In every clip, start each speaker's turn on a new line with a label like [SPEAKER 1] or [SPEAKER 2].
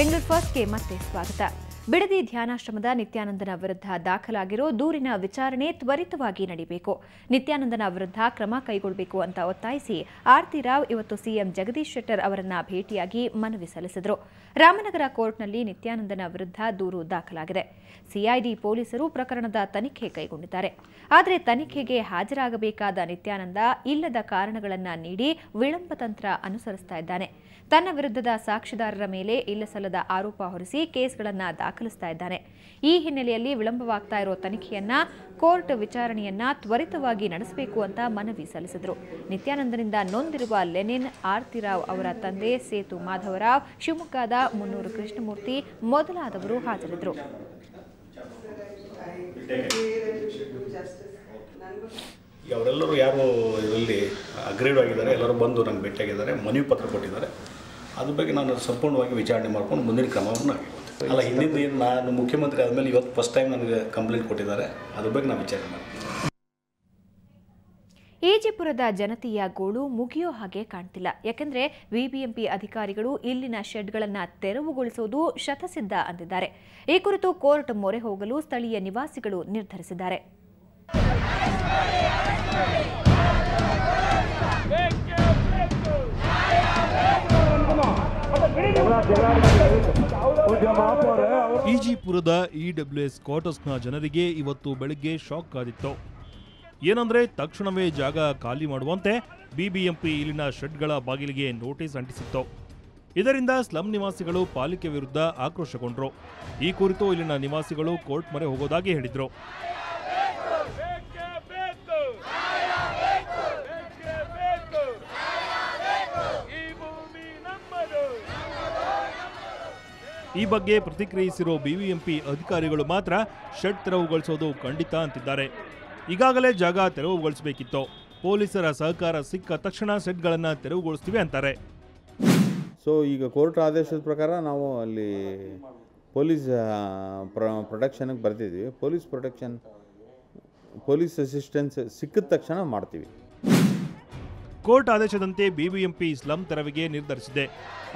[SPEAKER 1] ಬೆಂಗಳೂರು ಫಸ್ಟ್ಗೆ ಮತ್ತೆ ಸ್ವಾಗತ. ಬಿಡದಿ ಧ್ಯಾನಾಶ್ರಮದ ನಿತ್ಯಾನಂದನ ವಿರುದ್ಧ ದಾಖಲಾಗಿರೋ ದೂರಿನ ವಿಚಾರಣೆ ತ್ವರಿತವಾಗಿ ನಡೆಯಬೇಕು. ನಿತ್ಯಾನಂದನ ವಿರುದ್ಧ ಕ್ರಮ ಕೈಗೊಳ್ಳಬೇಕು ಅಂತ ಒತ್ತಾಯಿಸಿ ಆರತಿ ರಾವ್ ಇವತ್ತು ಸಿಎಂ ಜಗದೀಶ್ ಶೆಟ್ಟರ್ ಅವರನ್ನ ಭೇಟಿಯಾಗಿ ಮನವಿ ಸಲ್ಲಿಸಿದರು. ರಾಮನಗರ ಕೋರ್ಟ್ನಲ್ಲಿ ನಿತ್ಯಾನಂದನ ವಿರುದ್ಧ ದೂರು ದಾಖಲಾಗಿದೆ. ಸಿಐಡಿ ಪೊಲೀಸರು ಪ್ರಕರಣದ ತನಿಖೆ ಕೈಗೊಂಡಿದ್ದಾರೆ. ಆದರೆ ತನಿಖೆಗೆ ಹಾಜರಾಗಬೇಕಾದ ನಿತ್ಯಾನಂದ ಇಲ್ಲದ ಕಾರಣಗಳನ್ನು ನೀಡಿ ವಿಳಂಬ ತಂತ್ರ ಅನುಸರಿಸ್ತಾ ಇದ್ದಾನೆ. ತನ್ನ ವಿರುದ್ಧದ ಸಾಕ್ಷಿದಾರರ ಮೇಲೆ ಇಲ್ಲಸಲ್ಲದ ಆರೋಪ ಹೊರಿಸಿ ಕೇಸ್ಗಳನ್ನು ದಾಖಲಿಸ್ತಾ ಇದ್ದಾನೆ. ಈ ಹಿನ್ನೆಲೆಯಲ್ಲಿ ವಿಳಂಬವಾಗ್ತಾ ಇರೋ ತನಿಖೆಯನ್ನ ಕೋರ್ಟ್ ವಿಚಾರಣೆಯನ್ನ ತ್ವರಿತವಾಗಿ ನಡೆಸಬೇಕು ಅಂತ ಮನವಿ ಸಲ್ಲಿಸಿದರು. ನಿತ್ಯಾನಂದನಿಂದ ನೊಂದಿರುವ ಲೆನಿನ್, ಆರತಿ ರಾವ್ ಅವರ ತಂದೆ ಸೇತು ಮಾಧವರಾವ್, ಶಿವಮೊಗ್ಗದ ಮುನ್ನೂರು ಕೃಷ್ಣಮೂರ್ತಿ ಮೊದಲಾದವರು ಹಾಜರಿದ್ದರು.
[SPEAKER 2] ಅವರೆಲ್ಲರೂ ಯಾರು ಇದರಲ್ಲಿ ಅಗ್ರೀಡ್ ಆಗಿದ್ದಾರೆ, ಎಲ್ಲರೂ ಬಂದು ನಂಗೆ ಭೇಟಿಯಾಗಿದ್ದಾರೆ, ಮನವಿ ಪತ್ರ ಕೊಟ್ಟಿದ್ದಾರೆ. ಅದ್ರ ಬಗ್ಗೆ ನಾನು ಸಂಪೂರ್ಣವಾಗಿ ವಿಚಾರಣೆ ಮಾಡ್ಕೊಂಡು ಮುಂದಿನ ಕ್ರಮವನ್ನು ಅಲ್ಲ, ಹಿಂದಿನ ಏನು ನಾನು ಮುಖ್ಯಮಂತ್ರಿ ಆದಮೇಲೆ ಇವತ್ತು ಫಸ್ಟ್ ಟೈಮ್ ನನಗೆ ಕಂಪ್ಲೇಂಟ್ ಕೊಟ್ಟಿದ್ದಾರೆ. ಅದ್ರ ಬಗ್ಗೆ ನಾನು ವಿಚಾರಣೆ ಮಾಡ್ತೀನಿ.
[SPEAKER 1] ಈಜಿಪುರದ ಜನತೆಯ ಗೋಳು ಮುಗಿಯೋ ಹಾಗೆ ಕಾಣ್ತಿಲ್ಲ. ಯಾಕೆಂದ್ರೆ ಬಿಬಿಎಂಪಿ ಅಧಿಕಾರಿಗಳು ಇಲ್ಲಿನ ಶೆಡ್ಗಳನ್ನು ತೆರವುಗೊಳಿಸುವುದು ಶತಸಿದ್ಧ ಅಂದಿದ್ದಾರೆ. ಈ ಕುರಿತು ಕೋರ್ಟ್ ಮೊರೆ ಹೋಗಲು ಸ್ಥಳೀಯ ನಿವಾಸಿಗಳು ನಿರ್ಧರಿಸಿದ್ದಾರೆ.
[SPEAKER 3] ಈಜಿಪುರದ ಇಡಬ್ಲ್ಯೂಎಸ್ ಕ್ವಾರ್ಟರ್ಸ್ನ ಜನರಿಗೆ ಇವತ್ತು ಬೆಳಗ್ಗೆ ಶಾಕ್ ಆಗಿತ್ತು. ಏನಂದ್ರೆ ತಕ್ಷಣವೇ ಜಾಗ ಖಾಲಿ ಮಾಡುವಂತೆ ಬಿಬಿಎಂಪಿ ಇಲ್ಲಿನ ಶೆಡ್ಗಳ ಬಾಗಿಲಿಗೆ ನೋಟಿಸ್ ಅಂಟಿಸಿತ್ತು. ಇದರಿಂದ ಸ್ಲಂ ನಿವಾಸಿಗಳು ಪಾಲಿಕೆ ವಿರುದ್ಧ ಆಕ್ರೋಶಗೊಂಡ್ರು. ಈ ಕುರಿತು ಇಲ್ಲಿನ ನಿವಾಸಿಗಳು ಕೋರ್ಟ್ ಮೊರೆ ಹೋಗೋದಾಗಿ ಹೇಳಿದ್ರು. ಈ ಬಗ್ಗೆ ಪ್ರತಿಕ್ರಿಯಿಸಿರೋ ಬಿಬಿಎಂಪಿ ಅಧಿಕಾರಿಗಳು ಮಾತ್ರ ಶೆಡ್ ತೆರವುಗೊಳಿಸೋದು ಖಂಡಿತ ಅಂತಿದ್ದಾರೆ. ಈಗಾಗಲೇ ಜಾಗ ತೆರವುಗೊಳಿಸಬೇಕಿತ್ತು. ಪೊಲೀಸರ ಸಹಕಾರ ಸಿಕ್ಕ ತಕ್ಷಣ ಶೆಡ್ಗಳನ್ನು ತೆರವುಗೊಳಿಸ್ತೀವಿ ಅಂತಾರೆ.
[SPEAKER 4] ಸೊ ಈಗ ಕೋರ್ಟ್ ಆದೇಶದ ಪ್ರಕಾರ ನಾವು ಅಲ್ಲಿ ಪೊಲೀಸ್ ಪ್ರೊಟೆಕ್ಷನ್ಗೆ ಬರ್ತಿದ್ವಿ. ಪೊಲೀಸ್ ಅಸಿಸ್ಟೆನ್ಸ್ ಸಿಕ್ಕಿದ ತಕ್ಷಣ ಮಾಡ್ತೀವಿ.
[SPEAKER 3] ಕೋರ್ಟ್ ಆದೇಶದಂತೆ ಬಿಬಿಎಂಪಿ ಸ್ಲಂ ತೆರವಿಗೆ ನಿರ್ಧರಿಸಿದೆ.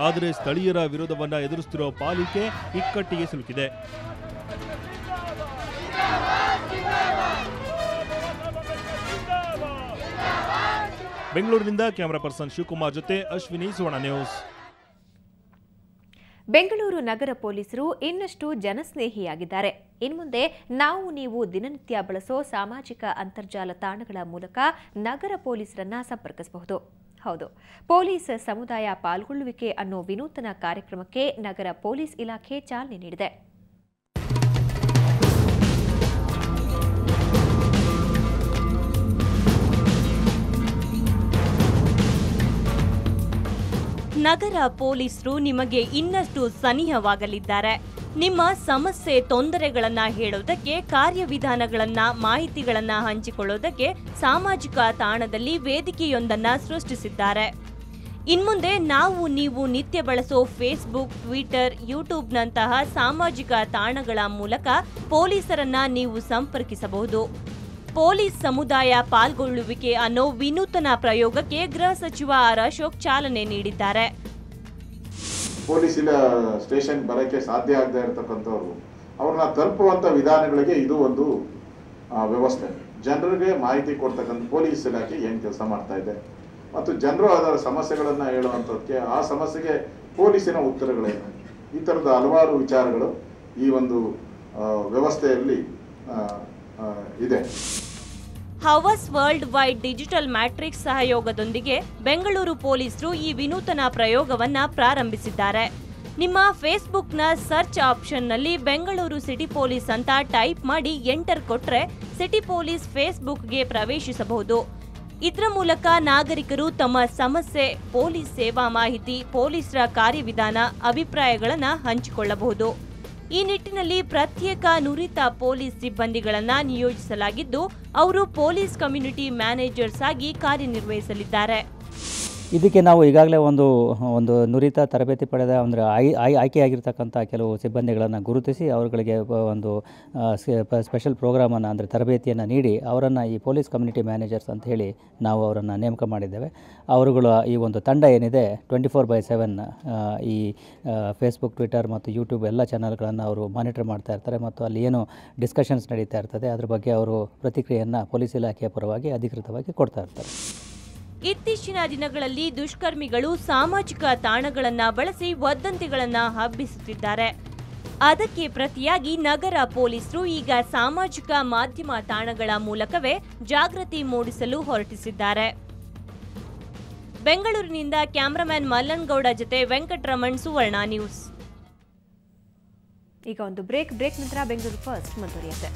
[SPEAKER 3] ಆದರೆ ಸ್ಥಳೀಯರ ವಿರೋಧವನ್ನು ಎದುರಿಸುತ್ತಿರುವ ಪಾಲಿಕೆ ಇಕ್ಕಟ್ಟಿಗೆ ಸಿಲುಕಿದೆ. ಬೆಂಗಳೂರಿನಿಂದ ಕ್ಯಾಮರಾ ಪರ್ಸನ್ ಶಿವಕುಮಾರ್ ಜೊತೆ ಅಶ್ವಿನಿ, ಸುವರ್ಣ ನ್ಯೂಸ್.
[SPEAKER 1] ಬೆಂಗಳೂರು ನಗರ ಪೊಲೀಸರು ಇನ್ನಷ್ಟು ಜನಸ್ನೇಹಿಯಾಗಿದ್ದಾರೆ. ಇನ್ಮುಂದೆ ನಾವು ನೀವು ದಿನನಿತ್ಯ ಬಳಸೋ ಸಾಮಾಜಿಕ ಅಂತರ್ಜಾಲ ತಾಣಗಳ ಮೂಲಕ ನಗರ ಪೊಲೀಸರನ್ನ ಸಂಪರ್ಕಿಸಬಹುದು. ಹೌದು, ಪೊಲೀಸ್ ಸಮುದಾಯ ಪಾಲ್ಗೊಳ್ಳುವಿಕೆ ಅನ್ನೋ ವಿನೂತನ ಕಾರ್ಯಕ್ರಮಕ್ಕೆ ನಗರ ಪೊಲೀಸ್ ಇಲಾಖೆ ಚಾಲನೆ ನೀಡಿದೆ.
[SPEAKER 5] ನಗರ ಪೊಲೀಸರು ನಿಮಗೆ ಇನ್ನಷ್ಟು ಸನಿಹವಾಗಲಿದ್ದಾರೆ. ನಿಮ್ಮ ಸಮಸ್ಯೆ ತೊಂದರೆಗಳನ್ನ ಹೇಳೋದಕ್ಕೆ, ಕಾರ್ಯವಿಧಾನಗಳನ್ನ, ಮಾಹಿತಿಗಳನ್ನ ಹಂಚಿಕೊಳ್ಳೋದಕ್ಕೆ ಸಾಮಾಜಿಕ ತಾಣದಲ್ಲಿ ವೇದಿಕೆಯೊಂದನ್ನು ಸೃಷ್ಟಿಸಿದ್ದಾರೆ. ಇನ್ಮುಂದೆ ನಾವು ನೀವು ನಿತ್ಯ ಬಳಸೋ ಫೇಸ್ಬುಕ್, ಟ್ವಿಟರ್, ಯೂಟ್ಯೂಬ್ನಂತಹ ಸಾಮಾಜಿಕ ತಾಣಗಳ ಮೂಲಕ ಪೊಲೀಸರನ್ನ ನೀವು ಸಂಪರ್ಕಿಸಬಹುದು. ಪೊಲೀಸ್ ಸಮುದಾಯ ಪಾಲ್ಗೊಳ್ಳುವಿಕೆ ಅನ್ನೋ ವಿನೂತನ ಪ್ರಯೋಗಕ್ಕೆ ಗೃಹ ಸಚಿವ ಆರ್ ಅಶೋಕ್ ಚಾಲನೆ ನೀಡಿದ್ದಾರೆ.
[SPEAKER 6] ಪೊಲೀಸ್ ಸ್ಟೇಷನ್ ಬರಕ್ಕೆ ಸಾಧ್ಯ ಆಗದೆ ಇರತಕ್ಕಂಥವ್ರು ಅವ್ರನ್ನ ತಲುಪುವಂತ ವಿಧಾನಗಳಿಗೆ ಇದು ಒಂದು ವ್ಯವಸ್ಥೆ. ಜನರಿಗೆ ಮಾಹಿತಿ ಕೊಡ್ತಕ್ಕಂಥ ಪೊಲೀಸ್ ಇಲಾಖೆ ಏನ್ ಕೆಲಸ ಮಾಡ್ತಾ ಇದೆ ಮತ್ತು ಜನರು ಅದರ ಸಮಸ್ಯೆಗಳನ್ನ ಹೇಳುವಂಥದ್ದಕ್ಕೆ, ಆ ಸಮಸ್ಯೆಗೆ ಪೊಲೀಸಿನ ಉತ್ತರಗಳೇನು, ಈ ತರದ ಹಲವಾರು ವಿಚಾರಗಳು ಈ ಒಂದು ವ್ಯವಸ್ಥೆಯಲ್ಲಿ ಇದೆ.
[SPEAKER 5] ಹವಸ್ ವರ್ಲ್ಡ್ ವೈಡ್ ಡಿಜಿಟಲ್ ಮ್ಯಾಟ್ರಿಕ್ಸ್ ಸಹಯೋಗದೊಂದಿಗೆ ಬೆಂಗಳೂರು ಪೊಲೀಸರು ಈ ವಿನೂತನ ಪ್ರಯೋಗವನ್ನ ಪ್ರಾರಂಭಿಸಿದ್ದಾರೆ. ನಿಮ್ಮ ಫೇಸ್ಬುಕ್ನ ಸರ್ಚ್ ಆಪ್ಷನ್ನಲ್ಲಿ ಬೆಂಗಳೂರು ಸಿಟಿ ಪೊಲೀಸ್ ಅಂತ ಟೈಪ್ ಮಾಡಿ ಎಂಟರ್ ಕೊಟ್ರೆ ಸಿಟಿ ಪೊಲೀಸ್ ಫೇಸ್ಬುಕ್ಗೆ ಪ್ರವೇಶಿಸಬಹುದು. ಇದರ ಮೂಲಕ ನಾಗರಿಕರು ತಮ್ಮ ಸಮಸ್ಯೆ, ಪೊಲೀಸ್ ಸೇವಾ ಮಾಹಿತಿ, ಪೊಲೀಸರ ಕಾರ್ಯವಿಧಾನ, ಅಭಿಪ್ರಾಯಗಳನ್ನು ಹಂಚಿಕೊಳ್ಳಬಹುದು. ಈ ನಿಟ್ಟಿನಲ್ಲಿ ಪ್ರತ್ಯೇಕ ನುರಿತ ಪೊಲೀಸ್ ಸಿಬ್ಬಂದಿಗಳನ್ನು ನಿಯೋಜಿಸಲಾಗಿದ್ದು, ಅವರು ಪೊಲೀಸ್ ಕಮ್ಯುನಿಟಿ ಮ್ಯಾನೇಜರ್ಸ್ ಆಗಿ ಕಾರ್ಯನಿರ್ವಹಿಸಲಿದ್ದಾರೆ.
[SPEAKER 7] ಇದಕ್ಕೆ ನಾವು ಈಗಾಗಲೇ ಒಂದು ನುರಿತ ತರಬೇತಿ ಪಡೆದ ಅಂದರೆ ಆಯ್ಕೆಯಾಗಿರ್ತಕ್ಕಂಥ ಕೆಲವು ಸಿಬ್ಬಂದಿಗಳನ್ನು ಗುರುತಿಸಿ ಅವರುಗಳಿಗೆ ಒಂದು ಸ್ಪೆಷಲ್ ಪ್ರೋಗ್ರಾಮನ್ನು ಅಂದರೆ ತರಬೇತಿಯನ್ನು ನೀಡಿ ಅವರನ್ನು ಈ ಪೊಲೀಸ್ ಕಮ್ಯುನಿಟಿ ಮ್ಯಾನೇಜರ್ಸ್ ಅಂತ ಹೇಳಿ ನಾವು ಅವರನ್ನು ನೇಮಕ ಮಾಡಿದ್ದೇವೆ. ಅವರುಗಳ ಈ ಒಂದು ತಂಡ ಏನಿದೆ 24/7 ಈ ಫೇಸ್ಬುಕ್, ಟ್ವಿಟರ್ ಮತ್ತು ಯೂಟ್ಯೂಬ್ ಎಲ್ಲ ಚಾನಲ್ಗಳನ್ನು ಅವರು ಮಾನಿಟರ್ ಮಾಡ್ತಾ ಇರ್ತಾರೆ ಮತ್ತು ಅಲ್ಲಿ ಏನು ಡಿಸ್ಕಷನ್ಸ್ ನಡೀತಾ ಇರ್ತದೆ ಅದ್ರ ಬಗ್ಗೆ ಅವರು ಪ್ರತಿಕ್ರಿಯೆಯನ್ನು ಪೊಲೀಸ್ ಇಲಾಖೆಯ ಪರವಾಗಿ ಅಧಿಕೃತವಾಗಿ ಕೊಡ್ತಾ ಇರ್ತಾರೆ.
[SPEAKER 5] ಇತ್ತೀಚಿನ ದಿನಗಳಲ್ಲಿ ದುಷ್ಕರ್ಮಿಗಳು ಸಾಮಾಜಿಕ ತಾಣಗಳನ್ನು ಬಳಸಿ ವದಂತಿಗಳನ್ನು ಹಬ್ಬಿಸುತ್ತಿದ್ದಾರೆ. ಅದಕ್ಕೆ ಪ್ರತಿಯಾಗಿ ನಗರ ಪೊಲೀಸರು ಈಗ ಸಾಮಾಜಿಕ ಮಾಧ್ಯಮ ತಾಣಗಳ ಮೂಲಕವೇ ಜಾಗೃತಿ ಮೂಡಿಸಲು ಹೊರಟಿಸಿದ್ದಾರೆ. ಬೆಂಗಳೂರಿನಿಂದ ಕ್ಯಾಮರಾಮನ್ ಮಲ್ಲನ್ಗೌಡ ಜೊತೆ ವೆಂಕಟರಮಣ್, ಸುವರ್ಣ ನ್ಯೂಸ್.
[SPEAKER 1] ಈಗ ಒಂದು ಬ್ರೇಕ್ ನಂತರ ಬೆಂಗಳೂರು ಫಸ್ಟ್ ಮುಂದುವರಿಯುತ್ತೆ.